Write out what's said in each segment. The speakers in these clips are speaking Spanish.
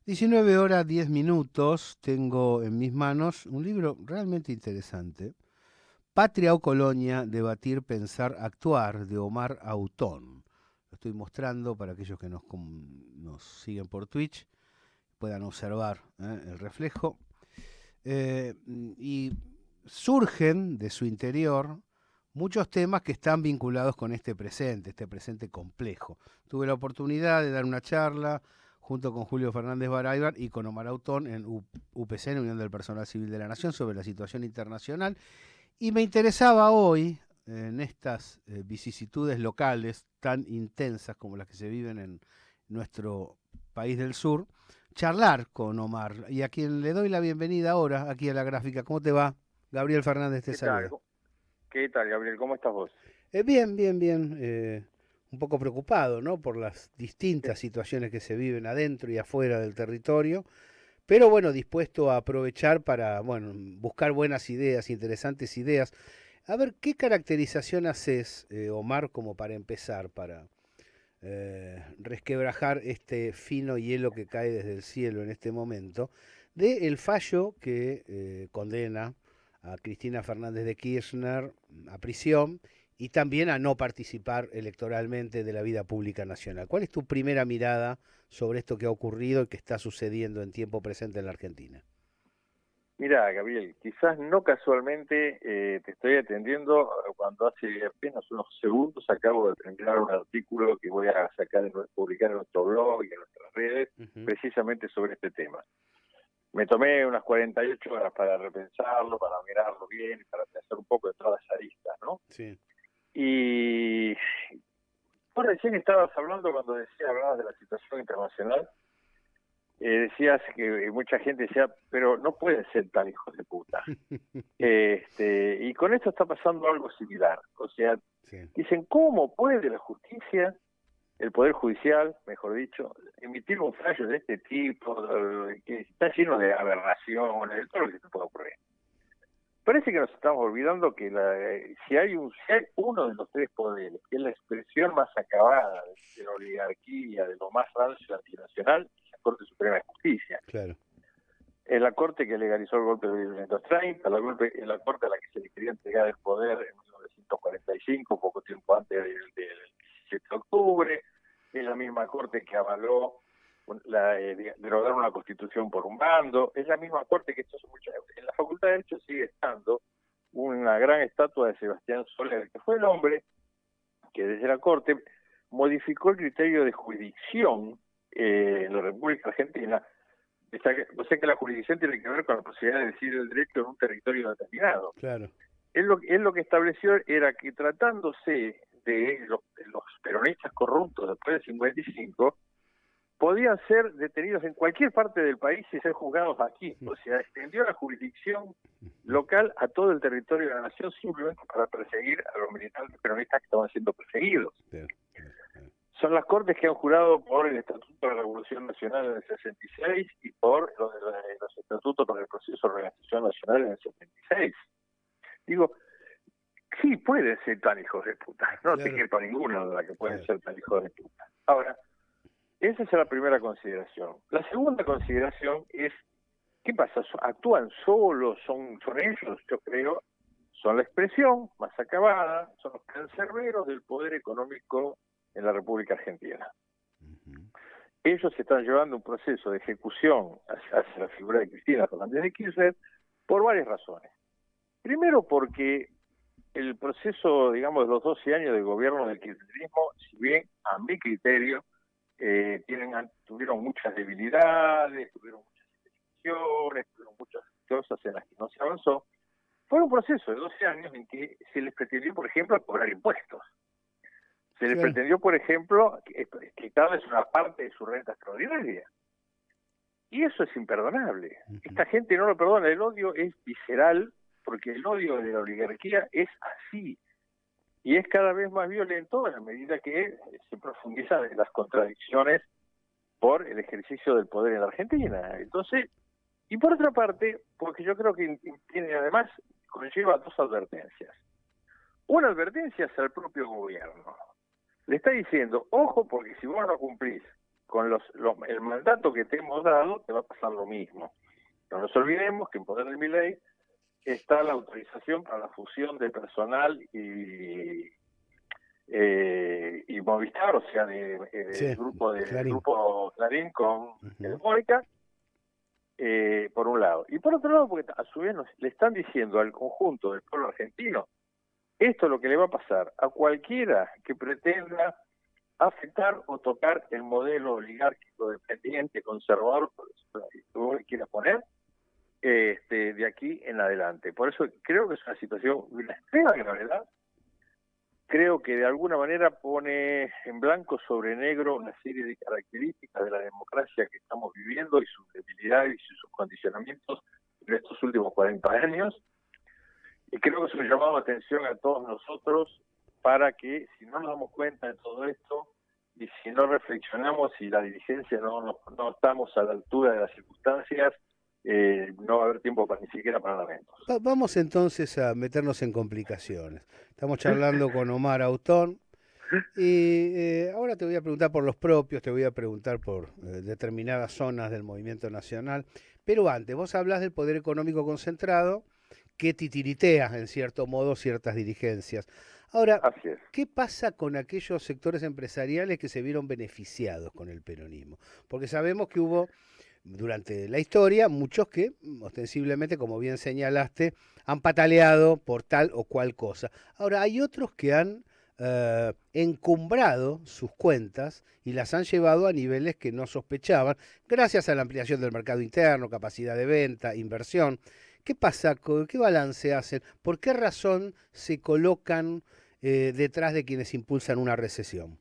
19 horas 10 minutos, tengo en mis manos un libro realmente interesante, Patria o Colonia, debatir, pensar, actuar, de Omar Autón. Lo estoy mostrando para aquellos que nos siguen por Twitch, puedan observar el reflejo. Y surgen de su interior muchos temas que están vinculados con este presente complejo. Tuve la oportunidad de dar una charla junto con Julio Fernández Baraybar y con Omar Autón en UPC, en Unión del Personal Civil de la Nación, sobre la situación internacional. Y me interesaba hoy, en estas vicisitudes locales tan intensas como las que se viven en nuestro país del sur, charlar con Omar, y a quien le doy la bienvenida ahora aquí a la gráfica. ¿Cómo te va? Gabriel Fernández te ¿Qué tal? saluda. ¿Qué tal, Gabriel? ¿Cómo estás vos? Bien, bien, bien. Un poco preocupado, ¿no? Por las Eh, distintas situaciones que se viven adentro y afuera del territorio, pero bueno, dispuesto a aprovechar para, bueno, buscar buenas ideas, interesantes ideas. A ver, ¿qué caracterización haces, Omar, como para empezar, para resquebrajar este fino hielo que cae desde el cielo en este momento, del fallo que condena a Cristina Fernández de Kirchner a prisión y también a no participar electoralmente de la vida pública nacional? ¿Cuál es tu primera mirada sobre esto que ha ocurrido y que está sucediendo en tiempo presente en la Argentina? Mira, Gabriel, quizás no casualmente te estoy atendiendo cuando hace apenas unos segundos acabo de terminar un artículo que voy a publicar en nuestro blog y en nuestras redes, Ujú. precisamente sobre este tema. Me tomé unas 48 horas para repensarlo, para mirarlo bien, para pensar un poco de todas las aristas, ¿no? Sí, Y vos recién estabas hablando cuando hablabas de la situación internacional. Decías que mucha gente decía, pero no pueden ser tan hijos de puta. Y con esto está pasando algo similar. O sea, sí, dicen, ¿cómo puede la justicia, el Poder Judicial, mejor dicho, emitir un fallo de este tipo, que está lleno de aberraciones, de todo lo que se puede ocurrir? Parece que nos estamos olvidando que si hay uno de los tres poderes, que es la expresión más acabada de la oligarquía, de lo más rancio antinacional, es la Corte Suprema de Justicia. claro. Es la corte que legalizó el golpe de 1930, es la corte a la que se le quería entregar el poder en 1945, poco tiempo antes del 17 de octubre, es la misma corte que avaló derogar una constitución por un bando, es la misma corte que esto es mucho. En la Facultad de Derecho sigue estando una gran estatua de Sebastián Soler, que fue el hombre que desde la corte modificó el criterio de jurisdicción en la República Argentina. O sea que la jurisdicción tiene que ver con la posibilidad de decidir el derecho en un territorio determinado. Claro. Él lo que estableció era que tratándose de los peronistas corruptos después del 55, podían ser detenidos en cualquier parte del país y ser juzgados aquí. O sea, extendió la jurisdicción local a todo el territorio de la nación simplemente para perseguir a los militantes peronistas que estaban siendo perseguidos. Claro, claro, claro. Son las cortes que han jurado por el Estatuto de la Revolución Nacional en el 66 y por los estatutos para el proceso de organización nacional en el 76. Digo, sí pueden ser tan hijos de puta, no te Claro, quepa ninguna duda que pueden claro. ser tan hijos de puta. Ahora, esa es la primera consideración. La segunda consideración es, ¿qué pasa? ¿Actúan solos? ¿Son ellos? Yo creo, son la expresión más acabada, son los cancerberos del poder económico en la República Argentina. Ujú. Ellos están llevando un proceso de ejecución hacia la figura de Cristina Fernández de Kirchner por varias razones. Primero porque el proceso, digamos, de los 12 años de gobierno del kirchnerismo, si bien a mi criterio tuvieron muchas debilidades, tuvieron muchas imperfecciones, tuvieron muchas cosas en las que no se avanzó, fue un proceso de 12 años en que se les pretendió, por ejemplo, cobrar impuestos. Se les Claro. pretendió, por ejemplo, quitarles una parte de su renta extraordinaria. Y eso es imperdonable. Ujú. Esta gente no lo perdona. El odio es visceral porque el odio de la oligarquía es así. Y es cada vez más violento a la medida que se profundizan en las contradicciones por el ejercicio del poder en la Argentina. Entonces, y por otra parte, porque yo creo que tiene además, conlleva dos advertencias. Una advertencia es al propio gobierno. Le está diciendo, ojo, porque si vos no cumplís con el mandato que te hemos dado te va a pasar lo mismo. No nos olvidemos que en poder de Milei está la autorización para la fusión de personal y Movistar, o sea, Sí, del Clarín. grupo Clarín con Ujú. Telefónica, por un lado. Y por otro lado, porque a su vez le están diciendo al conjunto del pueblo argentino, esto es lo que le va a pasar a cualquiera que pretenda afectar o tocar el modelo oligárquico dependiente, conservador, como le quiera poner, de aquí en adelante. Por eso creo que es una situación de una extrema gravedad. Creo que de alguna manera pone en blanco sobre negro una serie de características de la democracia que estamos viviendo y sus debilidades y sus condicionamientos en estos últimos 40 años. Y creo que es un llamado de atención a todos nosotros para que, si no nos damos cuenta de todo esto y si no reflexionamos y la dirigencia no estamos a la altura de las circunstancias, no va a haber tiempo ni siquiera para lamentos. Vamos entonces a meternos en complicaciones. Estamos charlando con Omar Autón y ahora te voy a preguntar por los propios, te voy a preguntar por determinadas zonas del movimiento nacional, pero antes, vos hablas del poder económico concentrado que titiritea en cierto modo ciertas dirigencias. Ahora, Así es. ¿qué pasa con aquellos sectores empresariales que se vieron beneficiados con el peronismo? Porque sabemos que hubo durante la historia muchos que ostensiblemente, como bien señalaste, han pataleado por tal o cual cosa. Ahora, hay otros que han encumbrado sus cuentas y las han llevado a niveles que no sospechaban, gracias a la ampliación del mercado interno, capacidad de venta, inversión. ¿Qué pasa? ¿Qué balance hacen? ¿Por qué razón se colocan detrás de quienes impulsan una recesión?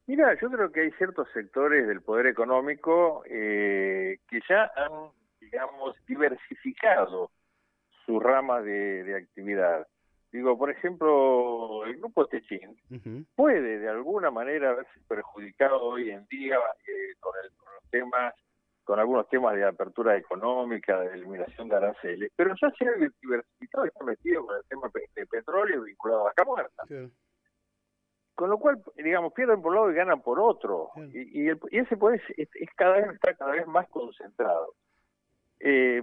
Mira, yo creo que hay ciertos sectores del poder económico que ya han, digamos, diversificado su rama de actividad. Digo, por ejemplo, el grupo Techin Ujú. puede de alguna manera haberse perjudicado hoy en día con algunos temas de apertura económica, de eliminación de aranceles, pero ya se ha diversificado y está metido con el tema de petróleo vinculado a Vaca Muerta. Sí, Con lo cual, digamos, pierden por un lado y ganan por otro. sí. Y ese poder está cada vez más concentrado.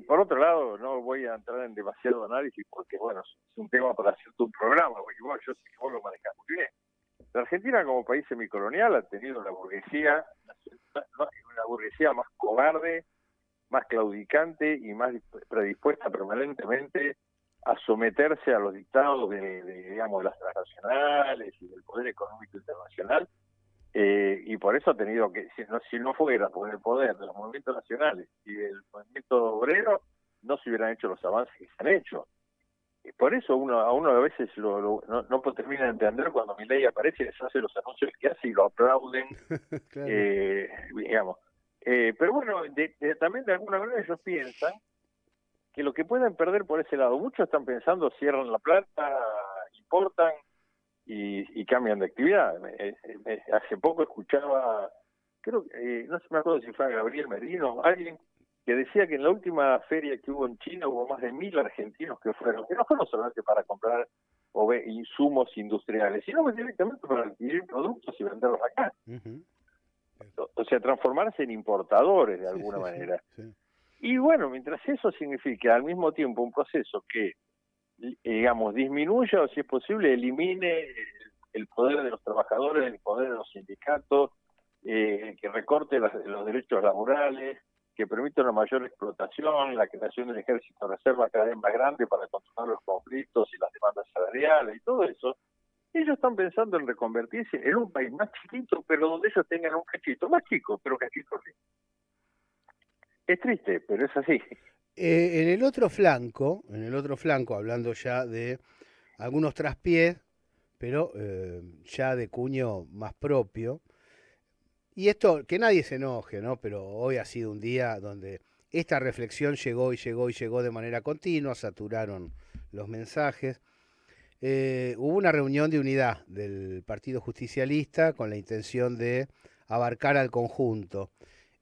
Por otro lado, no voy a entrar en demasiado análisis porque, bueno, es un tema para hacer un programa, porque yo sé que vos lo manejás muy bien. La Argentina como país semicolonial ha tenido una burguesía más cobarde, más claudicante y más predispuesta permanentemente a someterse a los dictados digamos, de las transnacionales y del poder económico internacional, y por eso ha tenido que, si no fuera por el poder de los movimientos nacionales y del movimiento obrero, no se hubieran hecho los avances que se han hecho. Y por eso a uno a veces no termina de entender cuando Milei aparece y les hace los anuncios que hace y lo aplauden, Claro. digamos. Pero bueno, también de alguna manera ellos piensan que lo que pueden perder por ese lado, muchos están pensando, cierran la planta, importan y cambian de actividad. Hace poco escuchaba, creo que, no sé, me acuerdo si fue a Gabriel Merino, alguien que decía que en la última feria que hubo en China hubo más de 1.000 argentinos que no fueron solamente para comprar insumos industriales, sino que directamente para adquirir productos y venderlos acá. Ujú. O sea, transformarse en importadores de Sí, alguna sí, sí, manera. sí. Y bueno, mientras eso significa al mismo tiempo un proceso que, digamos, disminuya o si es posible elimine el poder de los trabajadores, el poder de los sindicatos, que recorte los derechos laborales, que permita una mayor explotación, la creación de un ejército de reserva cada vez más grande para controlar los conflictos y las demandas salariales y todo eso. Ellos están pensando en reconvertirse en un país más chiquito, pero donde ellos tengan un cachito más chico, pero cachito sí. Es triste, pero es así. En el otro flanco, hablando ya de algunos traspiés, pero ya de cuño más propio, y esto, que nadie se enoje, ¿no? Pero hoy ha sido un día donde esta reflexión llegó y llegó y llegó de manera continua, saturaron los mensajes. Hubo una reunión de unidad del Partido Justicialista con la intención de abarcar al conjunto.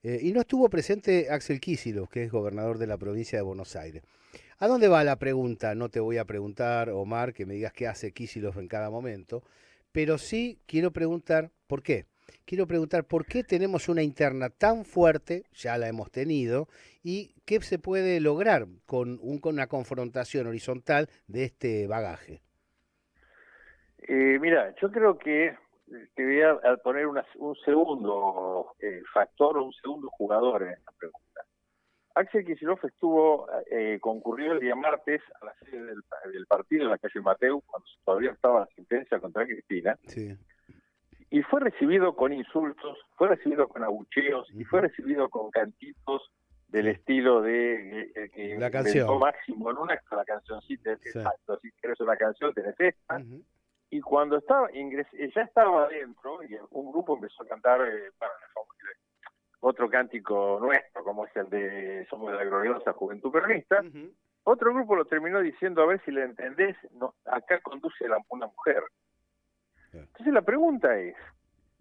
Y no estuvo presente Axel Kicillof, que es gobernador de la provincia de Buenos Aires. ¿A dónde va la pregunta? No te voy a preguntar, Omar, que me digas qué hace Kicillof en cada momento, pero sí quiero preguntar por qué. quiero preguntar por qué tenemos una interna tan fuerte, ya la hemos tenido, y qué se puede lograr con una confrontación horizontal de este bagaje. Mira, yo creo que te voy a poner un segundo factor o un segundo jugador en esta pregunta. Axel Kicillof concurrió el día martes a la sede del partido en la calle Mateu, cuando todavía estaba la sentencia contra Cristina, Sí. y fue recibido con insultos, fue recibido con abucheos, y fue recibido con cantitos del estilo de que La inventó canción. Máximo en la cancioncita, Sí. exacto, si quieres una canción tenés esta. Ujú. Y cuando ya estaba adentro, y un grupo empezó a cantar otro cántico nuestro, como es el de Somos de la gloriosa Juventud Peronista. Ujú. Otro grupo lo terminó diciendo, a ver si le entendés, acá conduce una mujer. Claro. Entonces la pregunta es,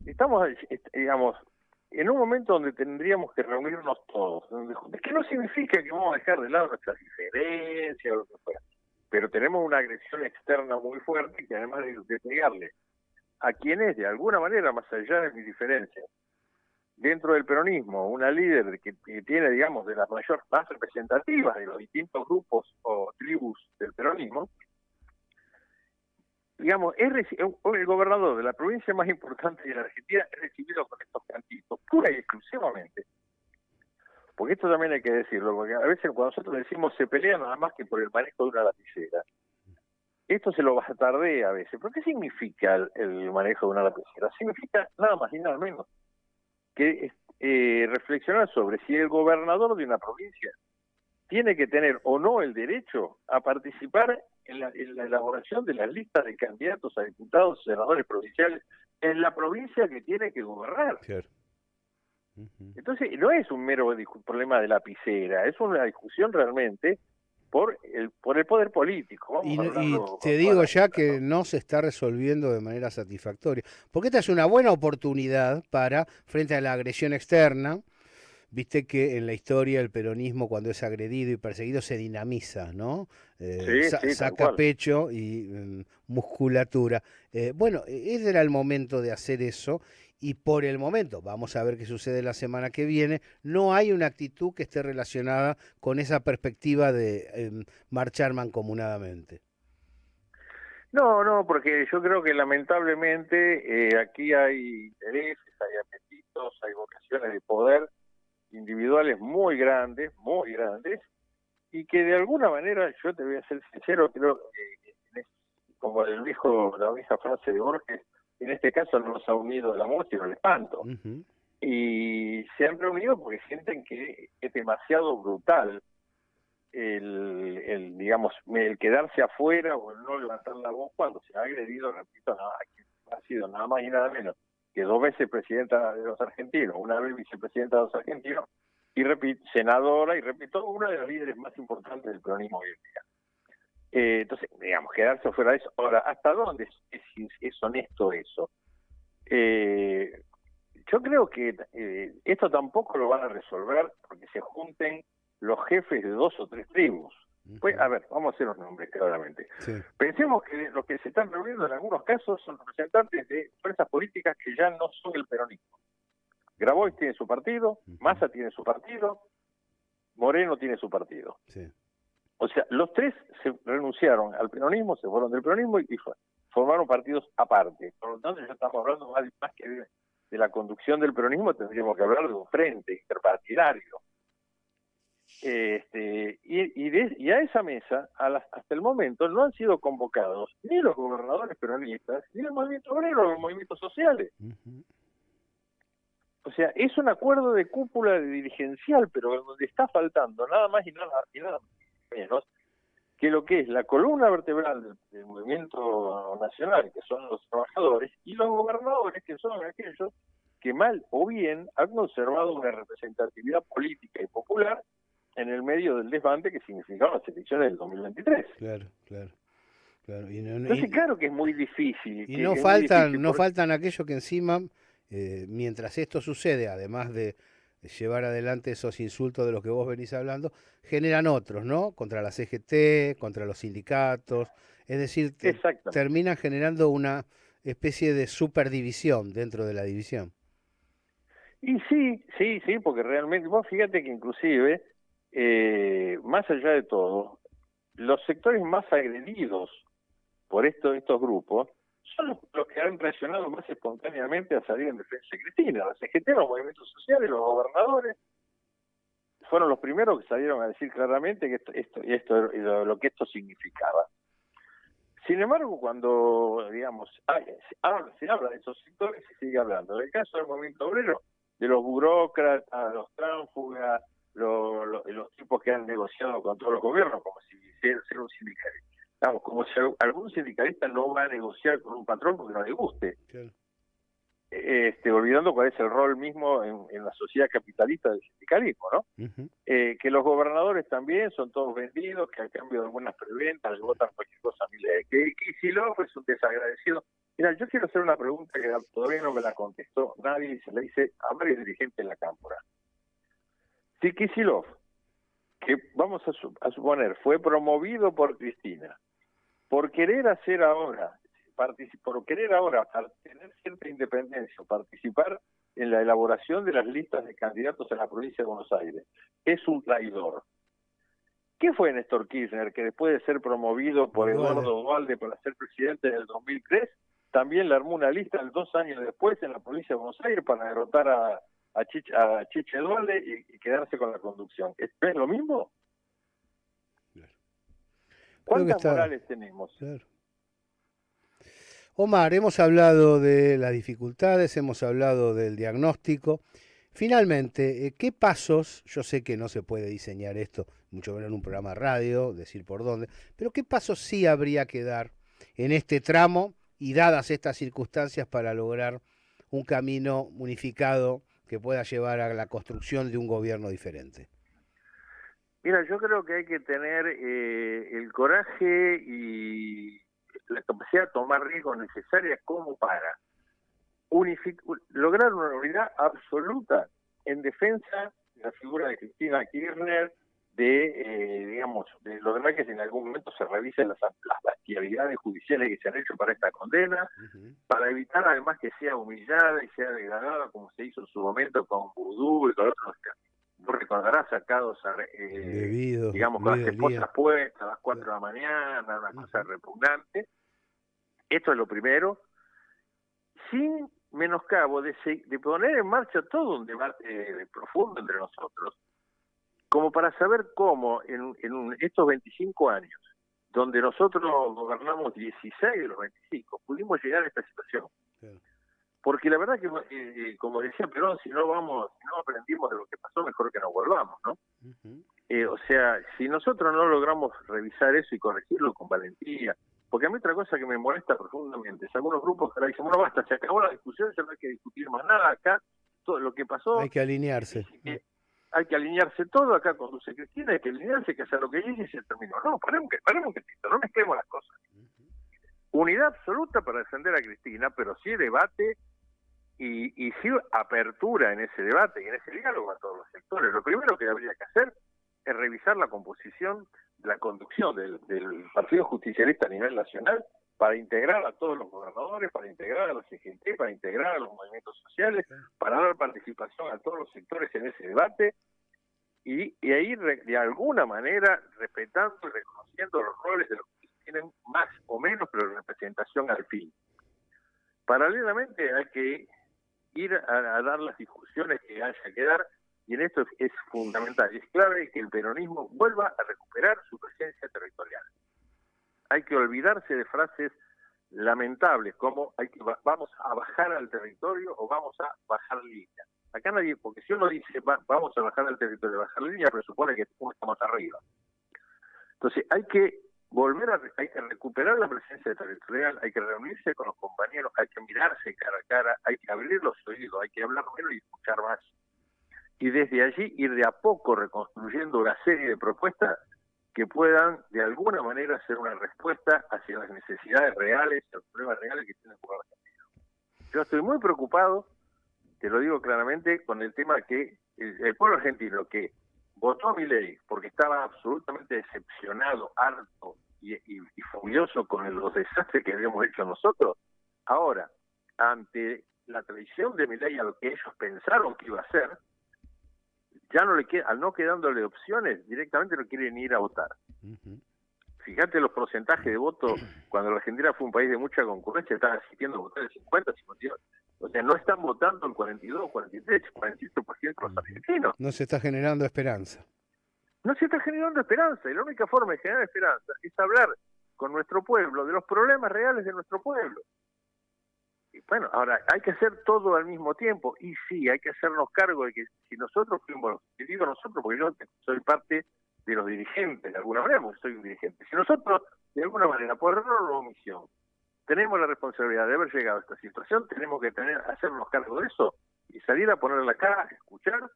estamos, digamos, en un momento donde tendríamos que reunirnos todos, que no significa que vamos a dejar de lado nuestras diferencias o lo que fuera, pero tenemos una agresión externa muy fuerte que además de pegarle a quienes de alguna manera, más allá de mis diferencias, dentro del peronismo, una líder que tiene, digamos, de las más representativas de los distintos grupos o tribus del peronismo, digamos, el gobernador de la provincia más importante de la Argentina es recibido con estos cantitos, pura y exclusivamente. Porque esto también hay que decirlo, porque a veces cuando nosotros decimos se pelea nada más que por el manejo de una lapicera, esto se lo bastardea a veces. ¿Pero qué significa el manejo de una lapicera? Significa nada más y nada menos que reflexionar sobre si el gobernador de una provincia tiene que tener o no el derecho a participar en la elaboración de las listas de candidatos a diputados, senadores provinciales en la provincia que tiene que gobernar. Claro. Ujú. Entonces, no es un mero problema de lapicera, es una discusión realmente por el poder político. Vamos a Y hablarlo con te todas digo las ya letras, que ¿no? no se está resolviendo de manera satisfactoria, porque esta es una buena oportunidad para, frente a la agresión externa, viste que en la historia el peronismo cuando es agredido y perseguido se dinamiza, ¿no? Sí, sí, tal Saca cual. pecho y musculatura. Bueno, ese era el momento de hacer eso y por el momento, vamos a ver qué sucede la semana que viene, no hay una actitud que esté relacionada con esa perspectiva de marchar mancomunadamente. No, no, porque yo creo que lamentablemente aquí hay intereses, hay apetitos, hay vocaciones de poder individuales muy grandes, y que de alguna manera, yo te voy a ser sincero, creo que como la vieja frase de Borges, en este caso no nos ha unido el amor, sino el espanto. Ujú. Y se han reunido porque sienten que es demasiado brutal digamos, el quedarse afuera o el no levantar la voz cuando se ha agredido, repito, ha sido nada más y nada menos que 2 veces presidenta de los argentinos, una vez vicepresidenta de los argentinos, y repito, senadora, y repito, una de las líderes más importantes del peronismo hoy en día. Entonces, digamos, quedarse afuera de eso. Ahora, ¿hasta dónde es honesto eso? Eh, yo creo que esto tampoco lo van a resolver porque se junten los jefes de 2 o 3 tribus. Pues, a Ujú. ver, vamos a hacer los nombres claramente. Sí. Pensemos que los que se están reuniendo en algunos casos son representantes de fuerzas políticas que ya no son el peronismo. Grabois tiene su partido, Ujú. Massa tiene su partido, Moreno tiene su partido. Sí. O sea, los 3 se renunciaron al peronismo, se fueron del peronismo y formaron partidos aparte. Por lo tanto, ya estamos hablando más que de la conducción del peronismo, tendríamos que hablar de un frente interpartidario. Y a esa mesa, hasta el momento, no han sido convocados ni los gobernadores peronistas, ni el movimiento obrero, ni los movimientos sociales. Ujú. O sea, es un acuerdo de cúpula de dirigencial, pero donde está faltando nada más y nada menos que lo que es la columna vertebral del movimiento nacional, que son los trabajadores, y los gobernadores, que son aquellos que mal o bien han conservado una representatividad política y popular en el medio del desbande que significaron las elecciones del 2023. Claro, claro, claro. Entonces, claro que es muy difícil, Y que es muy difícil. no faltan aquellos que encima, mientras esto sucede, además de llevar adelante esos insultos de los que vos venís hablando, generan otros, ¿no? Contra la CGT, contra los sindicatos, es decir, Exactamente. terminan generando una especie de superdivisión dentro de la división. Y sí, porque realmente, vos fíjate que inclusive, más allá de todo, los sectores más agredidos por estos grupos son los que han reaccionado más espontáneamente a salir en defensa de Cristina. La CGT, los movimientos sociales, los gobernadores, fueron los primeros que salieron a decir claramente que lo que esto significaba. Sin embargo, cuando, digamos, se habla de esos sectores, se sigue hablando. En el caso del movimiento obrero, de los burócratas, los tránsfugas, los tipos que han negociado con todos los gobiernos, como si ser un sindicalista. Vamos, como si algún sindicalista no va a negociar con un patrón porque no le guste. Claro. Olvidando cuál es el rol mismo en la sociedad capitalista del sindicalismo, ¿no? Uh-huh. Que los gobernadores también son todos vendidos, que al cambio de algunas preventas le votan cualquier cosa a Milei. Que Kicillof es un desagradecido. Mira, yo quiero hacer una pregunta que todavía no me la contestó nadie y se la hice a varios dirigentes de la Cámpora. Si Kicillof, que vamos a suponer, fue promovido por Cristina, por querer tener cierta independencia o participar en la elaboración de las listas de candidatos en la provincia de Buenos Aires, es un traidor. ¿Qué fue Néstor Kirchner, que después de ser promovido por Eduardo Duhalde para ser presidente en el 2003, también le armó una lista 2 años después en la provincia de Buenos Aires para derrotar a Chiche Duhalde y quedarse con la conducción? ¿Es lo mismo? Claro. ¿Cuántas morales tenemos? Claro. Omar, hemos hablado de las dificultades, hemos hablado del diagnóstico. Finalmente, ¿qué pasos, yo sé que no se puede diseñar esto, mucho menos en un programa de radio, decir por dónde, pero qué pasos sí habría que dar en este tramo y dadas estas circunstancias para lograr un camino unificado que pueda llevar a la construcción de un gobierno diferente? Mira, yo creo que hay que tener el coraje y la capacidad de tomar riesgos necesarias como para lograr una unidad absoluta en defensa de la figura de Cristina Kirchner, de lo demás que en algún momento se revisen las bestialidades judiciales que se han hecho para esta condena, para evitar además que sea humillada y sea degradada como se hizo en su momento con Vudú y con otros casos. Vos recordarás sacados digamos, con las esposas puestas a las 4 de la mañana, una cosa repugnante. Esto es lo primero, sin menoscabo de poner en marcha todo un debate profundo entre nosotros, como para saber cómo en estos 25 años, donde nosotros gobernamos 16 de los 25, pudimos llegar a esta situación. Sí. Porque la verdad que, como decía Perón, si no aprendimos de lo que pasó, mejor que no volvamos, ¿no? Uh-huh. O sea, si nosotros no logramos revisar eso y corregirlo con valentía, porque a mí otra cosa que me molesta profundamente es algunos grupos que dicen, bueno, basta, se acabó la discusión, ya no hay que discutir más nada acá, todo lo que pasó... Hay que alinearse. Hay que alinearse todo, acá conduce Cristina, hay que alinearse, hay que hacer lo que dice y se terminó. No, paremos que no mezclemos las cosas. Uh-huh. Unidad absoluta para defender a Cristina, pero sí debate y sí apertura en ese debate y en ese diálogo a todos los sectores. Lo primero que habría que hacer es revisar la composición, la conducción del Partido Justicialista a nivel nacional para integrar a todos los gobernadores, para integrar a la CGT, para integrar a los movimientos sociales, para dar participación a todos los sectores en ese debate y ahí de alguna manera respetando y reconociendo los roles de los que tienen más o menos, pero representación al fin. Paralelamente hay que ir a dar las discusiones que haya que dar, y en esto es fundamental, es clave que el peronismo vuelva a recuperar su presencia territorial. Hay que olvidarse de frases lamentables como vamos a bajar al territorio o vamos a bajar línea. Acá nadie, porque si uno dice vamos a bajar al territorio, bajar la línea, presupone que uno está más arriba. Entonces hay que hay que recuperar la presencia territorial, hay que reunirse con los compañeros, hay que mirarse cara a cara, hay que abrir los oídos, hay que hablar menos y escuchar más. Y desde allí ir de a poco reconstruyendo una serie de propuestas que puedan de alguna manera ser una respuesta hacia las necesidades reales, los problemas reales que tiene el pueblo argentino. Yo estoy muy preocupado, te lo digo claramente, con el tema que el pueblo argentino que votó a Milei porque estaba absolutamente decepcionado, harto y furioso con los desastres que habíamos hecho nosotros, ahora, ante la traición de Milei a lo que ellos pensaron que iba a hacer, ya no le queda, al no quedándole opciones, directamente no quieren ir a votar. Fíjate los porcentajes de voto, cuando la Argentina fue un país de mucha concurrencia, estaban asistiendo a votar el 50, 58. O sea, no están votando el 42, 43, 47% de los argentinos. No se está generando esperanza. No se está generando esperanza, y la única forma de generar esperanza es hablar con nuestro pueblo de los problemas reales de nuestro pueblo. Y bueno, ahora hay que hacer todo al mismo tiempo, y sí, hay que hacernos cargo de que si nosotros fuimos, y digo nosotros porque yo soy parte de los dirigentes, de alguna manera, porque soy un dirigente, si nosotros, de alguna manera, por error o omisión, tenemos la responsabilidad de haber llegado a esta situación, tenemos que hacernos cargo de eso, y salir a poner la cara, escuchar,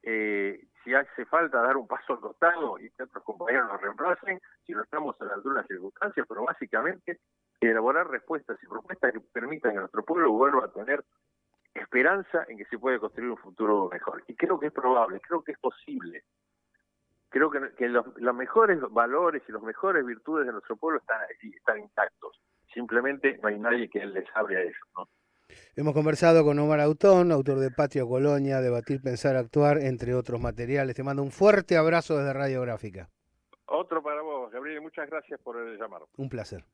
si hace falta dar un paso al costado y que otros compañeros nos reemplacen, si no estamos a la altura de las circunstancias, pero básicamente elaborar respuestas y propuestas que permitan que nuestro pueblo vuelva a tener esperanza en que se puede construir un futuro mejor. Y creo que es probable, creo que es posible. Creo que los mejores valores y las mejores virtudes de nuestro pueblo están allí, están intactos. Simplemente no hay nadie que les hable a ellos, ¿no? Hemos conversado con Omar Autón, autor de Patio Colonia, Debatir, Pensar, Actuar, entre otros materiales. Te mando un fuerte abrazo desde Radiográfica. Otro para vos, Gabriel, muchas gracias por el llamado. Un placer.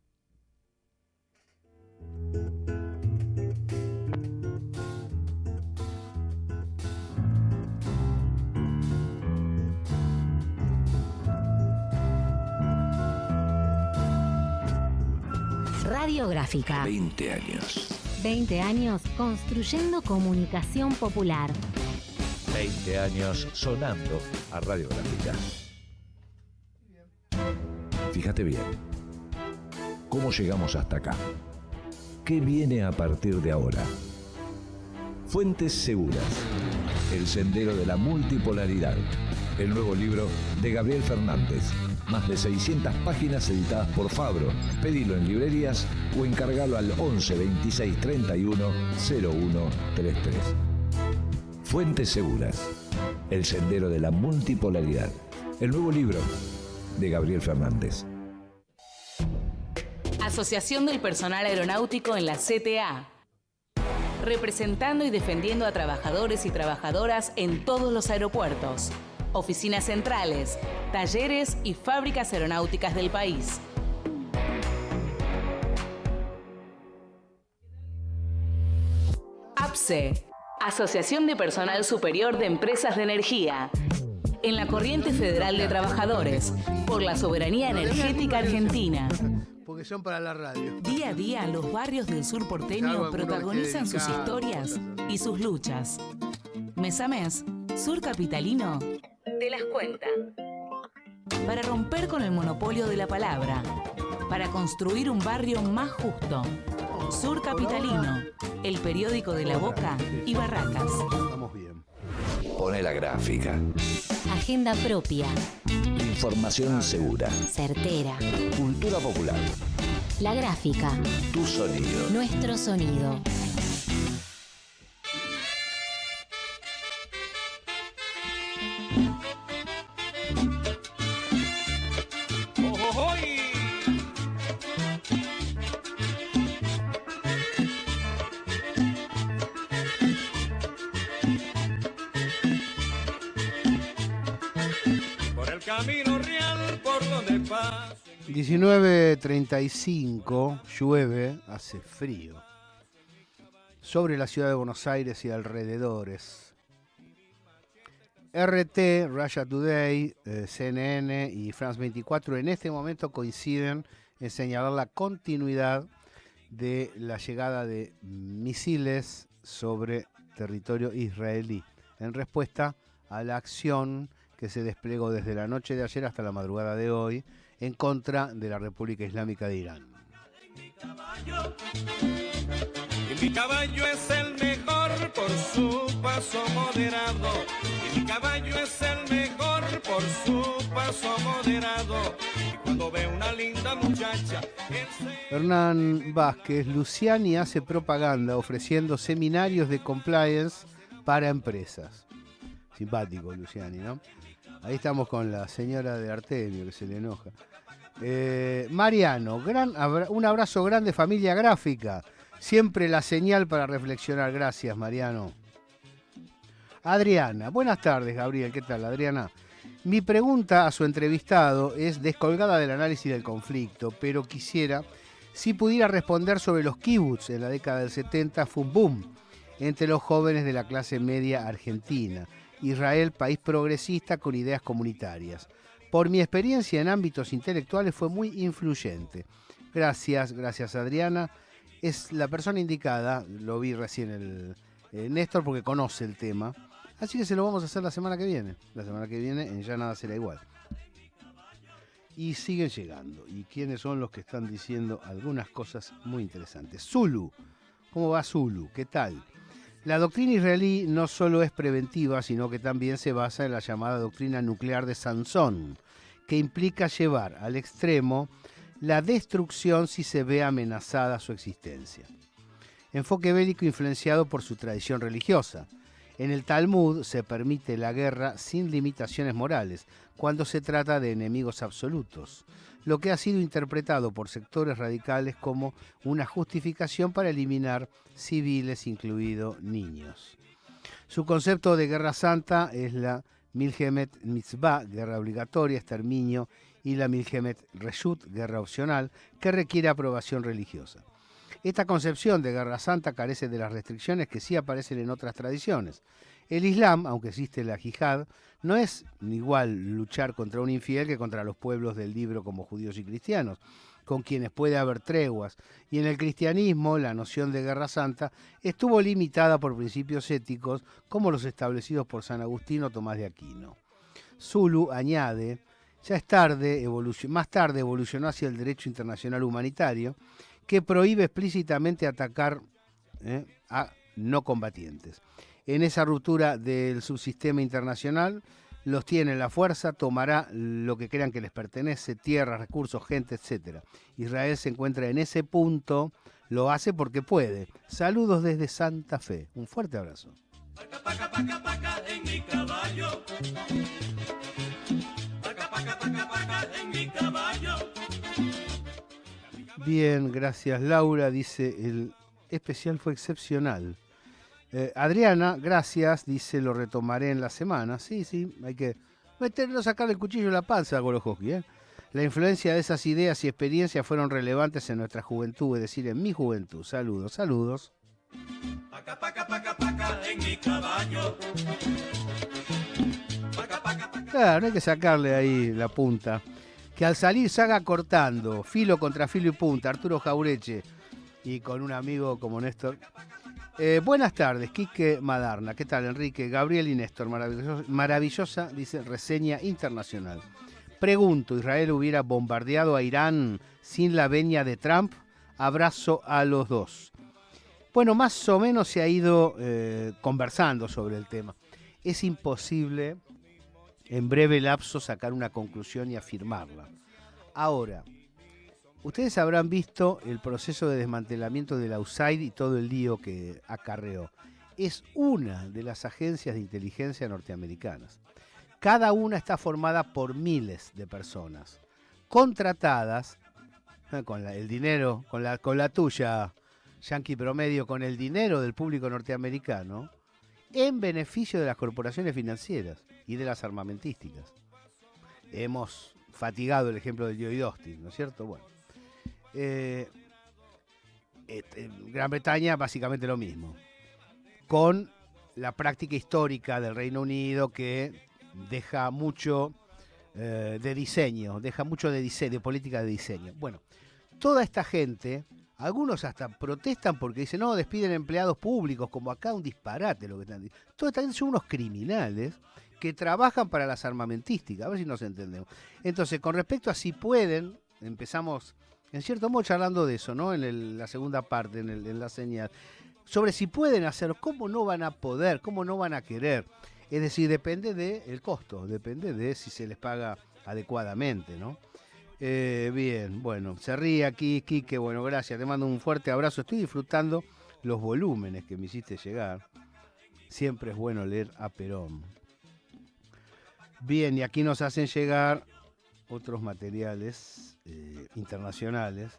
Radiográfica. 20 años. 20 años construyendo comunicación popular. 20 años sonando a Radiográfica. Fíjate bien. ¿Cómo llegamos hasta acá? ¿Qué viene a partir de ahora? Fuentes Seguras. El sendero de la multipolaridad. El nuevo libro de Gabriel Fernández. Más de 600 páginas editadas por Fabro. Pedilo en librerías o encargalo al 11 26 31 01 33. Fuentes Seguras. El sendero de la multipolaridad. El nuevo libro de Gabriel Fernández. Asociación del Personal Aeronáutico en la CTA. Representando y defendiendo a trabajadores y trabajadoras en todos los aeropuertos, oficinas centrales, talleres y fábricas aeronáuticas del país. APSE, Asociación de Personal Superior de Empresas de Energía. En la Corriente Federal de Trabajadores, por la soberanía energética argentina. Porque son para la radio. Día a día, los barrios del sur porteño protagonizan sus historias y sus luchas. Mes a mes, Sur Capitalino te las cuenta. Para romper con el monopolio de la palabra, para construir un barrio más justo. Sur Capitalino, el periódico de La Boca y Barracas. Estamos bien. Pone la gráfica. Agenda propia. Información segura. Certera. Cultura popular. La Gráfica. Tu sonido. Nuestro sonido. Camino real por donde paso. 19:35, llueve, hace frío. Sobre la ciudad de Buenos Aires y alrededores. RT, Russia Today, CNN y France 24 en este momento coinciden en señalar la continuidad de la llegada de misiles sobre territorio israelí en respuesta a la acción que se desplegó desde la noche de ayer hasta la madrugada de hoy en contra de la República Islámica de Irán. Y mi caballo es el mejor por su paso moderado. Y mi caballo es el mejor por su paso moderado. Y cuando ve una linda muchacha... Hernán Vázquez, Luciani hace propaganda ofreciendo seminarios de compliance para empresas. Simpático Luciani, ¿no? Ahí estamos con la señora de Artemio, que se le enoja. Mariano, un abrazo grande, familia gráfica. Siempre la señal para reflexionar. Gracias, Mariano. Adriana. Buenas tardes, Gabriel. ¿Qué tal, Adriana? Mi pregunta a su entrevistado es descolgada del análisis del conflicto, pero quisiera, si pudiera responder sobre los kibbutz en la década del 70, fue un boom entre los jóvenes de la clase media argentina. Israel, país progresista con ideas comunitarias. Por mi experiencia en ámbitos intelectuales fue muy influyente. Gracias Adriana. Es la persona indicada, lo vi recién Néstor porque conoce el tema. Así que se lo vamos a hacer la semana que viene. La semana que viene en Ya Nada Será Igual. Y siguen llegando. ¿Y quiénes son los que están diciendo algunas cosas muy interesantes? Zulu. ¿Cómo va Zulu? ¿Qué tal? La doctrina israelí no solo es preventiva, sino que también se basa en la llamada doctrina nuclear de Sansón, que implica llevar al extremo la destrucción si se ve amenazada su existencia. Enfoque bélico influenciado por su tradición religiosa. En el Talmud se permite la guerra sin limitaciones morales, cuando se trata de enemigos absolutos, lo que ha sido interpretado por sectores radicales como una justificación para eliminar civiles, incluidos niños. Su concepto de guerra santa es la Milhemet Mitzvah, guerra obligatoria, exterminio, y la Milhemet Reshut, guerra opcional, que requiere aprobación religiosa. Esta concepción de guerra santa carece de las restricciones que sí aparecen en otras tradiciones. El Islam, aunque existe la yihad, no es igual luchar contra un infiel que contra los pueblos del libro como judíos y cristianos, con quienes puede haber treguas. Y en el cristianismo, la noción de guerra santa estuvo limitada por principios éticos como los establecidos por San Agustín o Tomás de Aquino. Zulu añade, más tarde evolucionó hacia el derecho internacional humanitario, que prohíbe explícitamente atacar a no combatientes. En esa ruptura del subsistema internacional, los tiene la fuerza, tomará lo que crean que les pertenece, tierra, recursos, gente, etc. Israel se encuentra en ese punto, lo hace porque puede. Saludos desde Santa Fe. Un fuerte abrazo. Paca, paca, paca, paca en mi caballo. Paca, paca, paca, paca en mi caballo. Bien, gracias Laura, dice el especial fue excepcional. Adriana, gracias, dice lo retomaré en la semana. Sí, hay que sacarle el cuchillo en la panza a Golojoski, ¿eh? La influencia de esas ideas y experiencias fueron relevantes en nuestra juventud, es decir, en mi juventud. Saludos, saludos. Paca, paca, paca, paca en mi caballo. Paca, paca, paca. Claro, no hay que sacarle ahí la punta. Que al salir se haga cortando, filo contra filo y punta, Arturo Jaureche, y con un amigo como Néstor. Buenas tardes, Quique Madarna. ¿Qué tal, Enrique? Gabriel y Néstor, maravillosa, dice, reseña internacional. Pregunto, ¿Israel hubiera bombardeado a Irán sin la venia de Trump? Abrazo a los dos. Bueno, más o menos se ha ido conversando sobre el tema. Es imposible en breve lapso sacar una conclusión y afirmarla. Ahora, ustedes habrán visto el proceso de desmantelamiento de la USAID y todo el lío que acarreó. Es una de las agencias de inteligencia norteamericanas. Cada una está formada por miles de personas, contratadas con el dinero, con la tuya, yanqui promedio, con el dinero del público norteamericano, en beneficio de las corporaciones financieras y de las armamentísticas. Hemos fatigado el ejemplo del Joey Austin, ¿no es cierto? Bueno, Gran Bretaña básicamente lo mismo, con la práctica histórica del Reino Unido que deja mucho de diseño, de política de diseño. Bueno, toda esta gente, algunos hasta protestan porque dicen, no, despiden empleados públicos, como acá un disparate lo que están diciendo. Toda esta gente son unos criminales que trabajan para las armamentísticas, a ver si nos entendemos. Entonces, con respecto a si pueden, empezamos, en cierto modo, charlando de eso, ¿no? En la segunda parte, en la señal, sobre si pueden hacerlo, cómo no van a poder, cómo no van a querer. Es decir, depende del costo, depende de si se les paga adecuadamente, ¿no? Bien, bueno, se ríe aquí, Quique, bueno, gracias, te mando un fuerte abrazo. Estoy disfrutando los volúmenes que me hiciste llegar. Siempre es bueno leer a Perón. Bien, y aquí nos hacen llegar otros materiales internacionales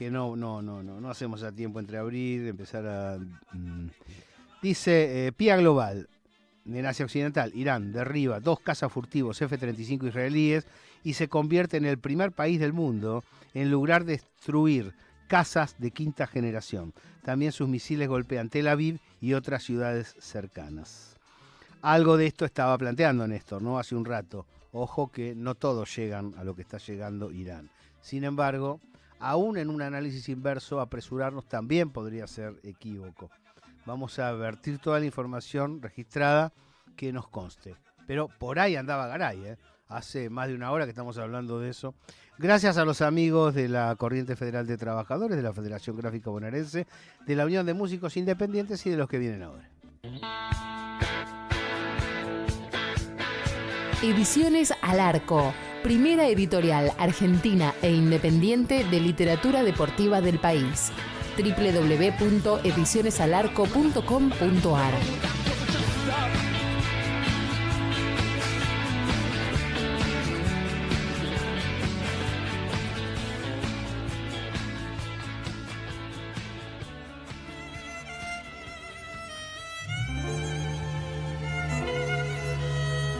que no hacemos a tiempo entre abrir, empezar a... Dice, Pía Global, en Asia Occidental, Irán derriba 2 cazas furtivos F-35 israelíes y se convierte en el primer país del mundo en lograr destruir cazas de 5ª generación. También sus misiles golpean Tel Aviv y otras ciudades cercanas. Algo de esto estaba planteando Néstor, ¿no? Hace un rato. Ojo que no todos llegan a lo que está llegando Irán. Sin embargo, aún en un análisis inverso, apresurarnos también podría ser equívoco. Vamos a vertir toda la información registrada que nos conste. Pero por ahí andaba Garay, ¿eh? Hace más de una hora que estamos hablando de eso. Gracias a los amigos de la Corriente Federal de Trabajadores, de la Federación Gráfica Bonaerense, de la Unión de Músicos Independientes y de los que vienen ahora. Ediciones Al Arco, primera editorial argentina e independiente de literatura deportiva del país. www.edicionesalarco.com.ar.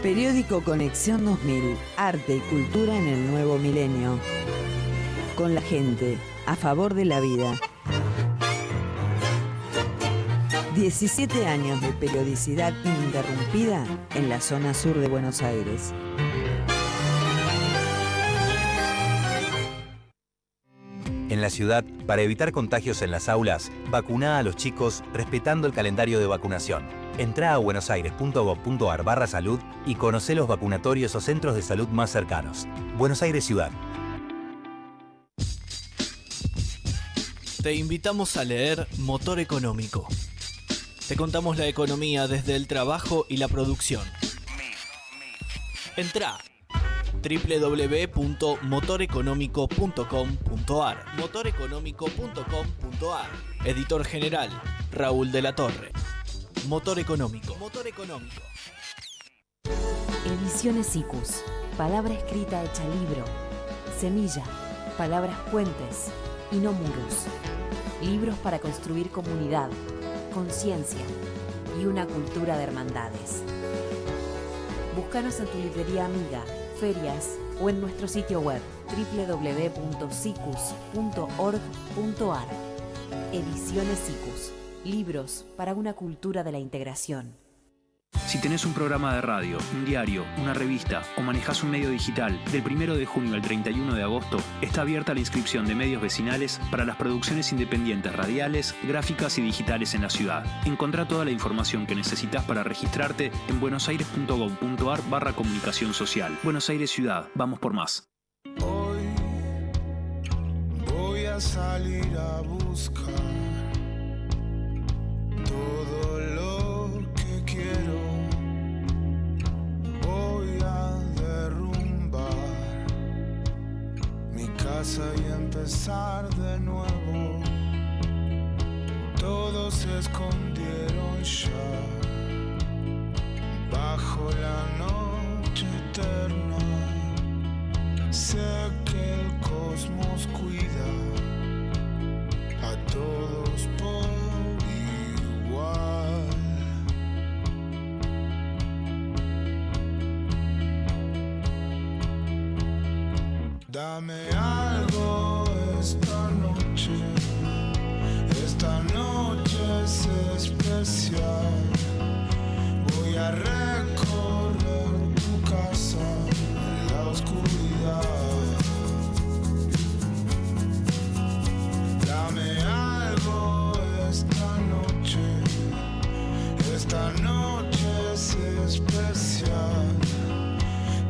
Periódico Conexión 2000, arte y cultura en el nuevo milenio. Con la gente, a favor de la vida. 17 años de periodicidad ininterrumpida en la zona sur de Buenos Aires. En la ciudad, para evitar contagios en las aulas, vacuná a los chicos respetando el calendario de vacunación. Entrá a buenosaires.gov.ar/salud y conocé los vacunatorios o centros de salud más cercanos. Buenos Aires Ciudad. Te invitamos a leer Motor Económico. Te contamos la economía desde el trabajo y la producción. Entrá www.motoreconómico.com.ar. motoreconómico.com.ar. Editor general, Raúl de la Torre. Motor Económico. Motor Económico. Ediciones Sikus, palabra escrita hecha libro. Semilla, palabras puentes y no muros. Libros para construir comunidad, conciencia y una cultura de hermandades. Búscanos en tu librería amiga, ferias o en nuestro sitio web www.sikus.org.ar. Ediciones Sikus, libros para una cultura de la integración. Si tenés un programa de radio, un diario, una revista o manejás un medio digital, del 1 de junio al 31 de agosto está abierta la inscripción de medios vecinales para las producciones independientes radiales, gráficas y digitales en la ciudad. Encontrá toda la información que necesitas para registrarte en buenosaires.gov.ar/comunicación social. Buenos Aires Ciudad, vamos por más. Hoy voy a salir a buscar todo lo que quiero. Voy a derrumbar mi casa y empezar de nuevo. Todos se escondieron ya bajo la noche eterna. Sé que el cosmos cuida a todos por igual. Dame algo esta noche. Esta noche es especial. Voy a recorrer tu casa en la oscuridad. Dame algo esta noche. Esta noche es especial.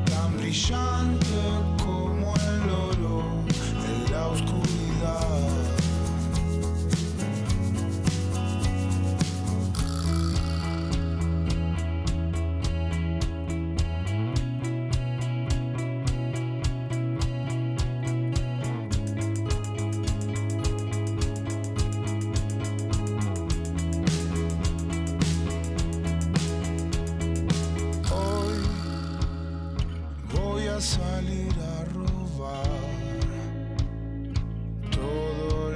Tan brillante como el oro en la oscuridad. Hoy voy a salir a robar todo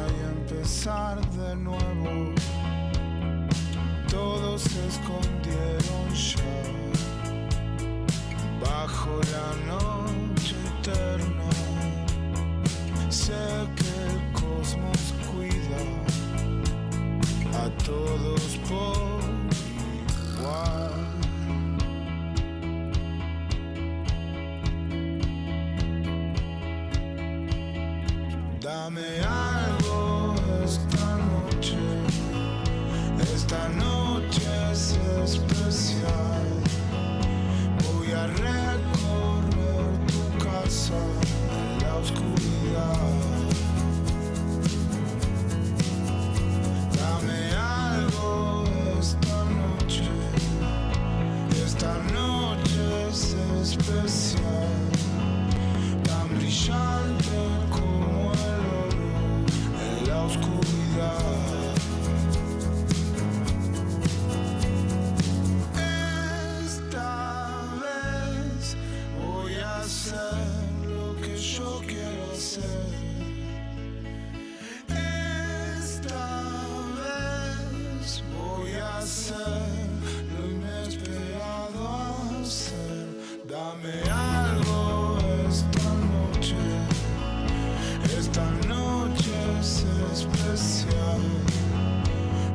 y empezar de nuevo. Todos se escondieron ya bajo la noche eterna. Sé que el cosmos cuida a todos por igual. Dame algo esta noche es especial. Voy a recorrer tu casa en la oscuridad. Dame algo esta noche es especial, tan brillante como el oro en la oscuridad. Esta vez voy a hacer lo que yo quiero hacer. Esta vez voy a hacer lo inesperado hacer. Dame algo esta noche es especial.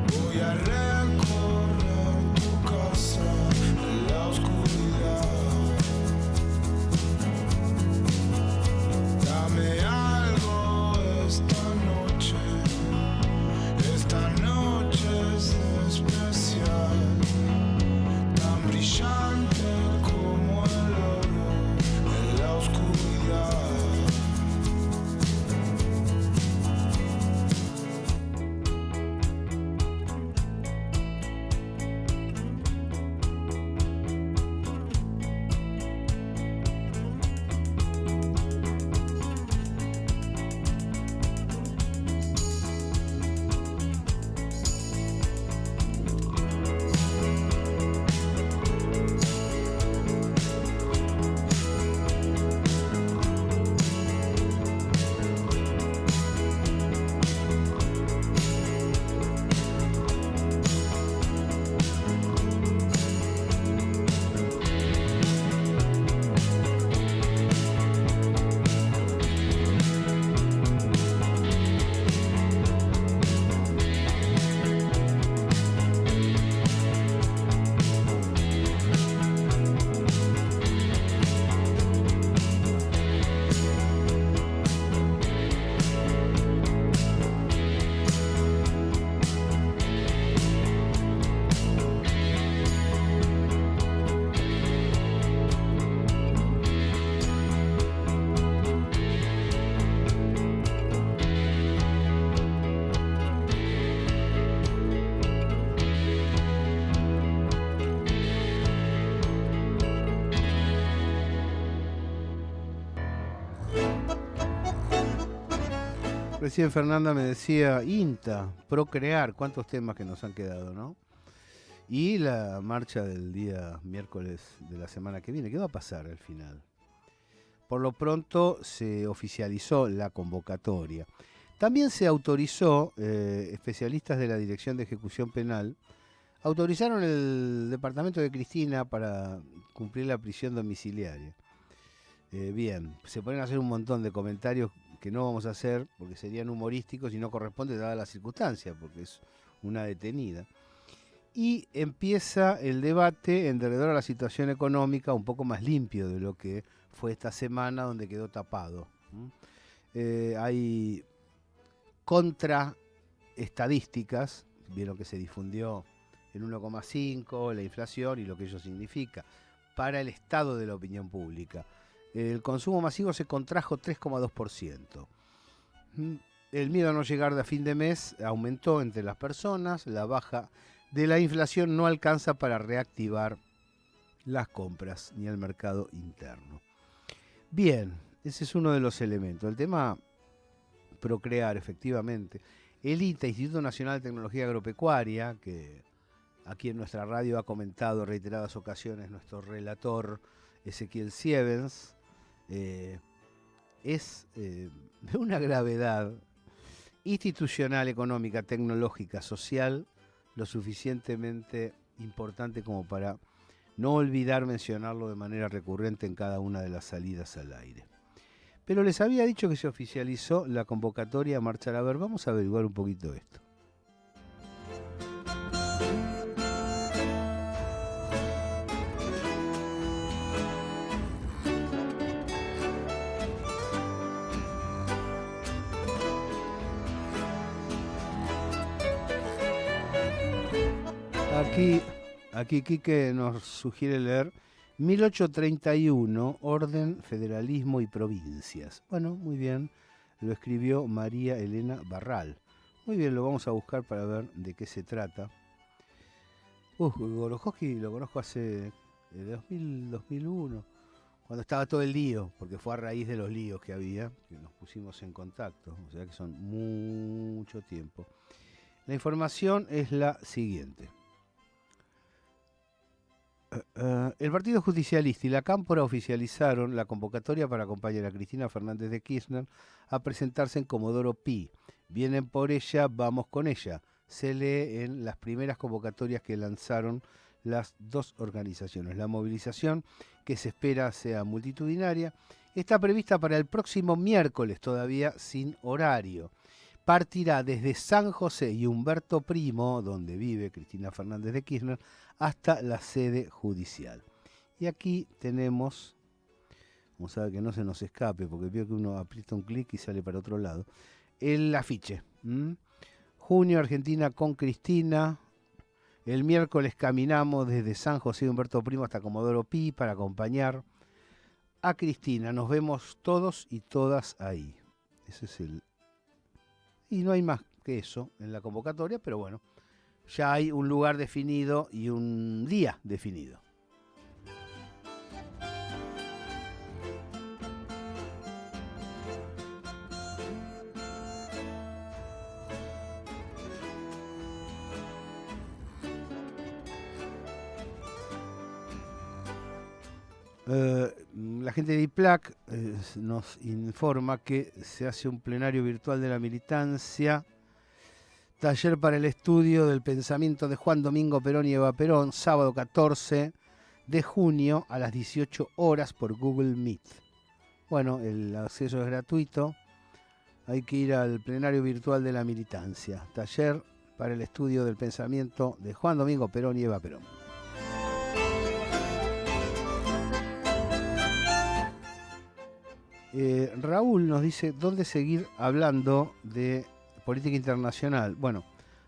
Voy a recorrer tu casa en la oscuridad. Dame algo esta noche es especial, tan brillante como el oro en la oscuridad. Recién Fernanda me decía, INTA, procrear, cuántos temas que nos han quedado, ¿no? Y la marcha del día miércoles de la semana que viene, ¿qué va a pasar al final? Por lo pronto se oficializó la convocatoria. También se autorizó, especialistas de la Dirección de Ejecución Penal, autorizaron el departamento de Cristina para cumplir la prisión domiciliaria. Bien, se pueden hacer un montón de comentarios que no vamos a hacer porque serían humorísticos y no corresponde dada la circunstancia, porque es una detenida. Y empieza el debate en derredor a la situación económica un poco más limpio de lo que fue esta semana donde quedó tapado. Hay contraestadísticas, vieron que se difundió el 1,5, la inflación y lo que ello significa para el estado de la opinión pública. El consumo masivo se contrajo 3,2%. El miedo a no llegar a fin de mes aumentó entre las personas. La baja de la inflación no alcanza para reactivar las compras ni el mercado interno. Bien, ese es uno de los elementos. El tema procrear, efectivamente. El INTA, Instituto Nacional de Tecnología Agropecuaria, que aquí en nuestra radio ha comentado en reiteradas ocasiones nuestro relator Ezequiel Sievens, es de una gravedad institucional, económica, tecnológica, social, lo suficientemente importante como para no olvidar mencionarlo de manera recurrente en cada una de las salidas al aire. Pero les había dicho que se oficializó la convocatoria a marchar. A ver, vamos a averiguar un poquito esto. Aquí Quique nos sugiere leer 1831, Orden, Federalismo y Provincias. Bueno, muy bien, lo escribió María Elena Barral. Muy bien, lo vamos a buscar para ver de qué se trata. Gorojoski lo conozco hace 2001, cuando estaba todo el lío, porque fue a raíz de los líos que había, que nos pusimos en contacto, o sea que son mucho tiempo. La información es la siguiente. El Partido Justicialista y la Cámpora oficializaron la convocatoria para acompañar a Cristina Fernández de Kirchner a presentarse en Comodoro Pi. Vienen por ella, vamos con ella. Se lee en las primeras convocatorias que lanzaron las dos organizaciones. La movilización, que se espera sea multitudinaria, está prevista para el próximo miércoles, todavía sin horario. Partirá desde San José y Humberto Primo, donde vive Cristina Fernández de Kirchner, hasta la sede judicial. Y aquí tenemos, vamos a ver que no se nos escape, porque veo que uno aprieta un clic y sale para otro lado, el afiche. Junio, Argentina con Cristina. El miércoles caminamos desde San José y Humberto Primo hasta Comodoro Pi para acompañar a Cristina. Nos vemos todos y todas ahí. Ese es el... Y no hay más que eso en la convocatoria, pero bueno, ya hay un lugar definido y un día definido. La gente de IPLAC nos informa que se hace un plenario virtual de la militancia, taller para el estudio del pensamiento de Juan Domingo Perón y Eva Perón, sábado 14 de junio a las 18 horas por Google Meet. Bueno, el acceso es gratuito, hay que ir al plenario virtual de la militancia, taller para el estudio del pensamiento de Juan Domingo Perón y Eva Perón. Raúl nos dice dónde seguir hablando de política internacional. Bueno,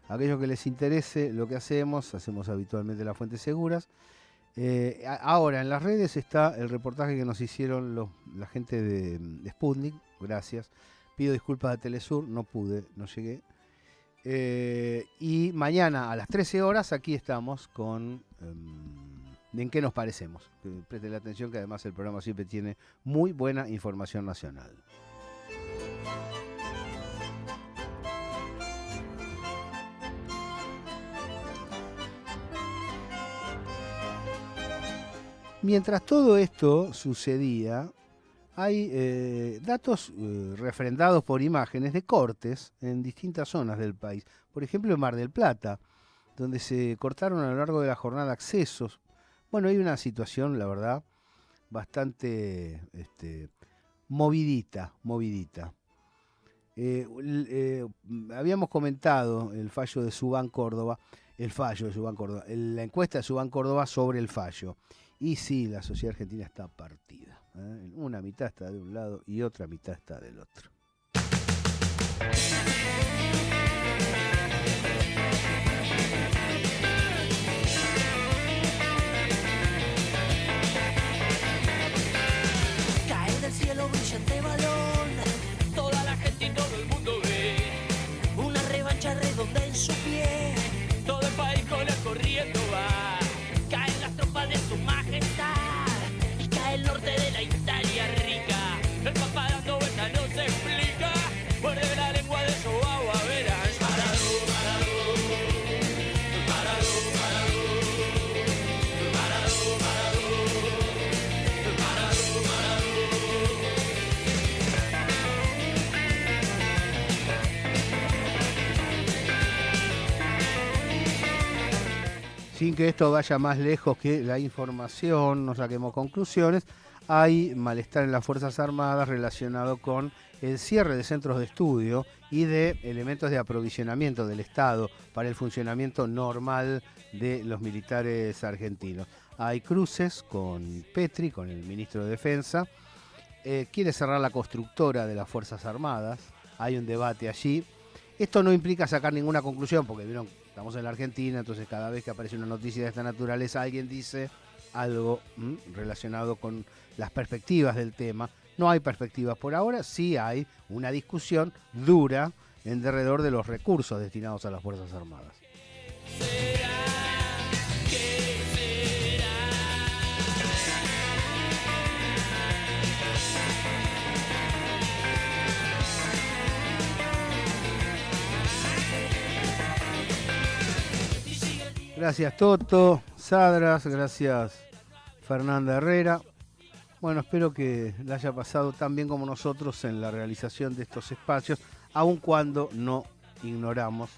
a aquellos que les interese lo que hacemos habitualmente las Fuentes Seguras. Ahora en las redes está el reportaje que nos hicieron la gente de Sputnik, gracias. Pido disculpas a Telesur, no llegué. Y mañana a las 13 horas aquí estamos con... ¿En qué nos parecemos? Presten la atención que además el programa siempre tiene muy buena información nacional. Mientras todo esto sucedía, hay datos refrendados por imágenes de cortes en distintas zonas del país. Por ejemplo, en Mar del Plata, donde se cortaron a lo largo de la jornada accesos. Bueno, hay una situación, la verdad, bastante movidita. Habíamos comentado el fallo de Subán Córdoba, la encuesta de Subán Córdoba sobre el fallo. Y sí, la sociedad argentina está partida. Una mitad está de un lado y otra mitad está del otro. Cielo brillante balón, toda la gente y todo el mundo ve una revancha redonda en su pie, todo el país con el corriendo va, caen las tropas de su majestad y cae el norte de la Italia rica, el papá dando vueltas no se explica, muerde la lengua de Joa. sin que esto vaya más lejos que la información, no saquemos conclusiones, hay malestar en las Fuerzas Armadas relacionado con el cierre de centros de estudio y de elementos de aprovisionamiento del Estado para el funcionamiento normal de los militares argentinos. Hay cruces con Petri, con el ministro de Defensa. Quiere cerrar la constructora de las Fuerzas Armadas. Hay un debate allí. Esto no implica sacar ninguna conclusión, porque vieron, estamos en la Argentina, entonces cada vez que aparece una noticia de esta naturaleza, alguien dice algo relacionado con las perspectivas del tema. No hay perspectivas por ahora, sí hay una discusión dura en derredor de los recursos destinados a las Fuerzas Armadas. Gracias Toto, Sadras, gracias Fernanda Herrera. Bueno, espero que la haya pasado tan bien como nosotros en la realización de estos espacios, aun cuando no ignoramos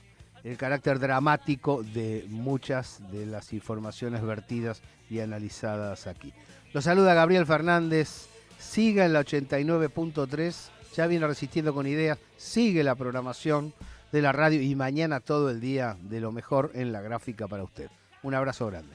el carácter dramático de muchas de las informaciones vertidas y analizadas aquí. Los saluda Gabriel Fernández, siga en la 89.3, ya viene Resistiendo con Ideas, sigue la programación de la radio y mañana todo el día de lo mejor en la gráfica para usted. Un abrazo grande.